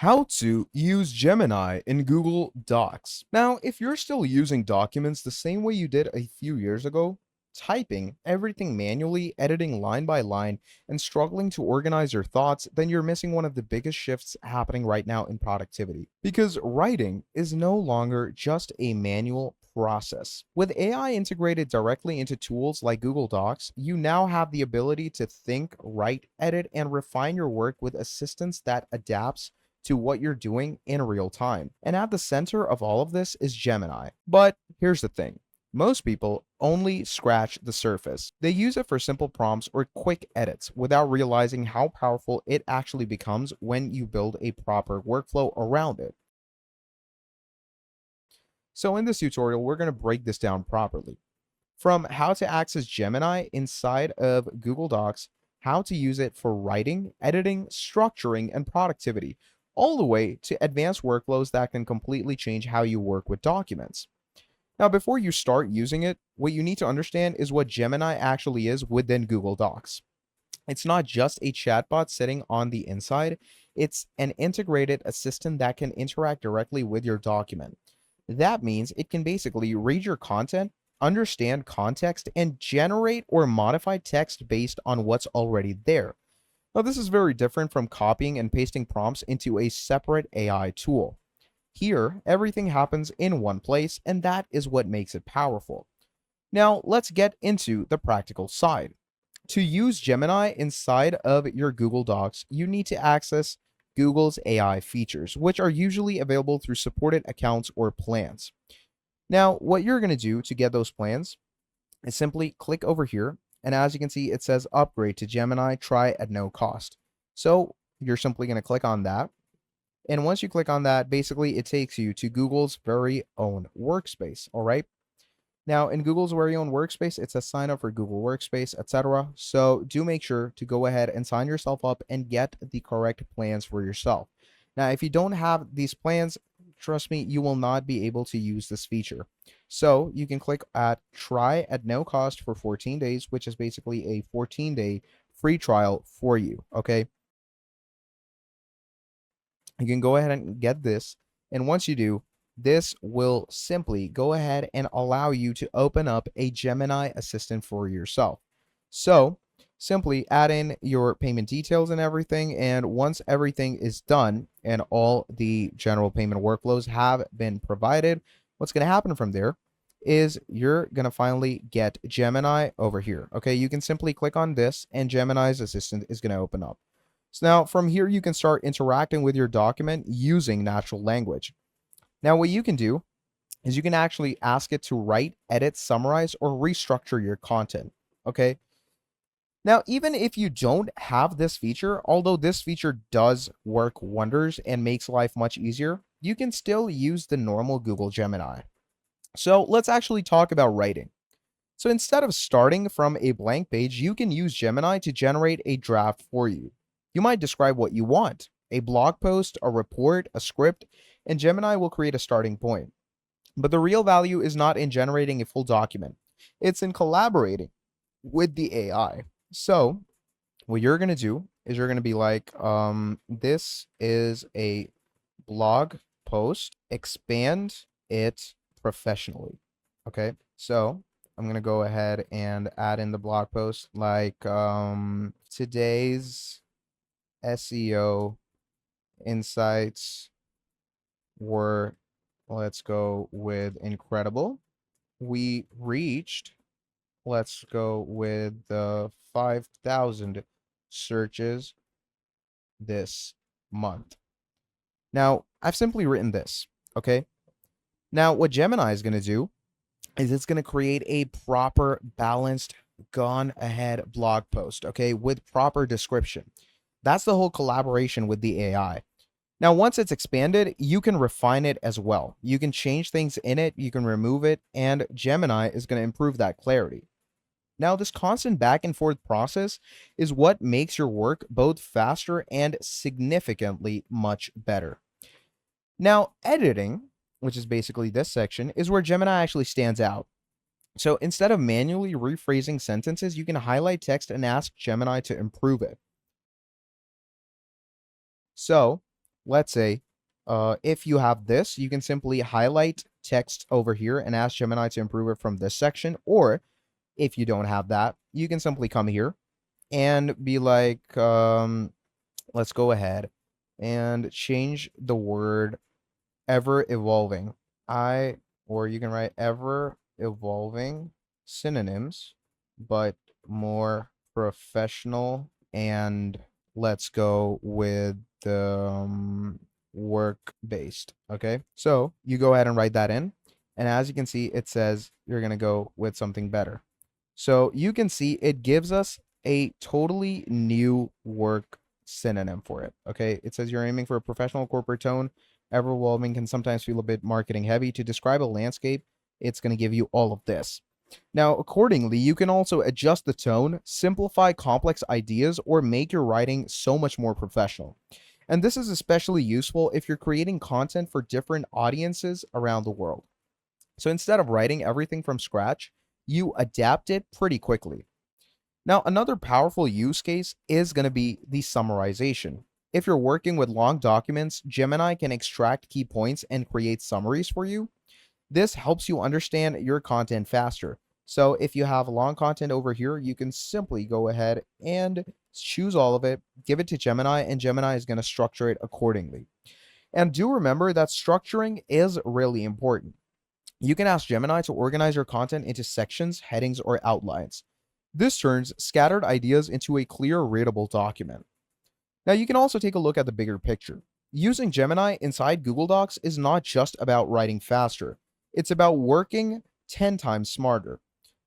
How to use Gemini in Google Docs. Now, if you're still using documents the same way you did a few years ago, typing everything manually, editing line by line, and struggling to organize your thoughts, then you're missing one of the biggest shifts happening right now in productivity. Because writing is no longer just a manual process. With AI integrated directly into tools like Google Docs, you now have the ability to think, write, edit, and refine your work with assistance that adapts to what you're doing in real time. And at the center of all of this is Gemini. But here's the thing. Most people only scratch the surface. They use it for simple prompts or quick edits without realizing how powerful it actually becomes when you build a proper workflow around it. So in this tutorial, we're going to break this down properly. From how to access Gemini inside of Google Docs, how to use it for writing, editing, structuring, and productivity, all the way to advanced workflows that can completely change how you work with documents. Now, before you start using it, what you need to understand is what Gemini actually is within Google Docs. It's not just a chatbot sitting on the inside, it's an integrated assistant that can interact directly with your document. That means it can basically read your content, understand context, and generate or modify text based on what's already there. Now, this is very different from copying and pasting prompts into a separate AI tool. Here, everything happens in one place, and that is what makes it powerful. Now, let's get into the practical side. To use Gemini inside of your Google Docs, you need to access Google's AI features, which are usually available through supported accounts or plans. Now, what you're going to do to get those plans is simply click over here. And as you can see, it says upgrade to Gemini, try at no cost. So you're simply going to click on that. And once you click on that, basically it takes you to Google's very own workspace. All right. Now, in Google's very own workspace, it says sign up for Google Workspace, etc. So do make sure to go ahead and sign yourself up and get the correct plans for yourself. Now, if you don't have these plans, trust me, you will not be able to use this feature. So you can click at try at no cost for 14 days, which is basically a 14-day free trial for you. Okay. You can go ahead and get this. And once you do, this will simply go ahead and allow you to open up a Gemini assistant for yourself. So simply add in your payment details and everything. And once everything is done and all the general payment workflows have been provided, what's going to happen from there is you're going to finally get Gemini over here. Okay, you can simply click on this and Gemini's assistant is going to open up. So now from here, you can start interacting with your document using natural language. Now, what you can do is you can actually ask it to write, edit, summarize, or restructure your content. Okay. Now, even if you don't have this feature, although this feature does work wonders and makes life much easier, you can still use the normal Google Gemini. So let's actually talk about writing. So instead of starting from a blank page, you can use Gemini to generate a draft for you. You might describe what you want, a blog post, a report, a script, and Gemini will create a starting point. But the real value is not in generating a full document. It's in collaborating with the AI. So what you're going to do is you're going to be like, this is a blog post, expand it professionally. Okay. So I'm going to go ahead and add in the blog post like today's SEO insights were, let's go with incredible. We reached, let's go with the 5,000 searches this month. Now, I've simply written this, okay? Now, what Gemini is going to do is it's going to create a proper, balanced, gone ahead blog post, okay, with proper description. That's the whole collaboration with the AI. Now, once it's expanded, you can refine it as well. You can change things in it, you can remove it, and Gemini is going to improve that clarity. Now, this constant back and forth process is what makes your work both faster and significantly much better. Now, editing, which is basically this section, is where Gemini actually stands out. So instead of manually rephrasing sentences, you can highlight text and ask Gemini to improve it. So let's say, if you have this, you can simply highlight text over here and ask Gemini to improve it from this section. Or if you don't have that, you can simply come here and be like, let's go ahead and change the word ever evolving. Or you can write ever evolving synonyms, but more professional. And let's go with the work based. Okay. So you go ahead and write that in. And as you can see, it says you're going to go with something better. So you can see it gives us a totally new work synonym for it. Okay. It says you're aiming for a professional corporate tone. Ever-evolving can sometimes feel a bit marketing heavy. To describe a landscape, it's going to give you all of this. Now, accordingly, you can also adjust the tone, simplify complex ideas, or make your writing so much more professional. And this is especially useful if you're creating content for different audiences around the world. So instead of writing everything from scratch, you adapt it pretty quickly. Now, another powerful use case is going to be the summarization. If you're working with long documents, Gemini can extract key points and create summaries for you. This helps you understand your content faster. So if you have long content over here, you can simply go ahead and choose all of it, give it to Gemini, and Gemini is going to structure it accordingly. And do remember that structuring is really important. You can ask Gemini to organize your content into sections, headings, or outlines. This turns scattered ideas into a clear, readable document. Now, you can also take a look at the bigger picture. Using Gemini inside Google Docs is not just about writing faster, it's about working 10 times smarter.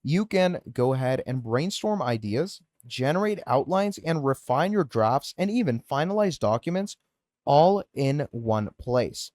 You can go ahead and brainstorm ideas, generate outlines, and refine your drafts, and even finalize documents all in one place.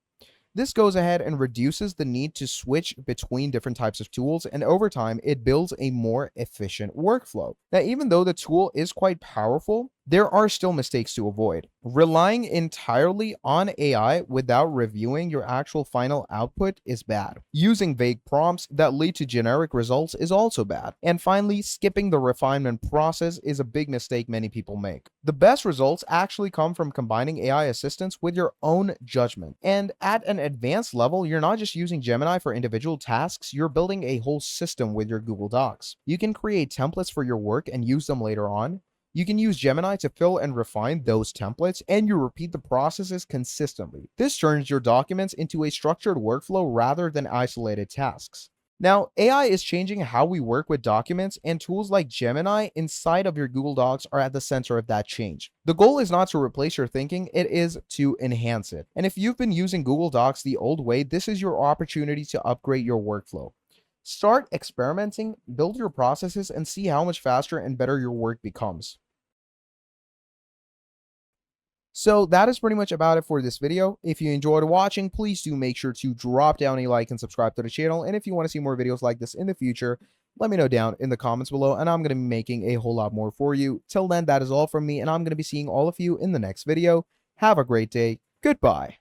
This goes ahead and reduces the need to switch between different types of tools, and over time, it builds a more efficient workflow. Now, even though the tool is quite powerful, there are still mistakes to avoid. Relying entirely on AI without reviewing your actual final output is bad. Using vague prompts that lead to generic results is also bad. And finally, skipping the refinement process is a big mistake many people make. The best results actually come from combining AI assistance with your own judgment. And at an advanced level, you're not just using Gemini for individual tasks, you're building a whole system with your Google Docs. You can create templates for your work and use them later on. You can use Gemini to fill and refine those templates, and you repeat the processes consistently. This turns your documents into a structured workflow rather than isolated tasks. Now, AI is changing how we work with documents, and tools like Gemini inside of your Google Docs are at the center of that change. The goal is not to replace your thinking, it is to enhance it. And if you've been using Google Docs the old way, this is your opportunity to upgrade your workflow. Start experimenting, build your processes, and see how much faster and better your work becomes. So that is pretty much about it for this video. If you enjoyed watching, please do make sure to drop down a like and subscribe to the channel. And if you want to see more videos like this in the future, let me know down in the comments below, and I'm going to be making a whole lot more for you. Till then, that is all from me, and I'm going to be seeing all of you in the next video. Have a great day. Goodbye.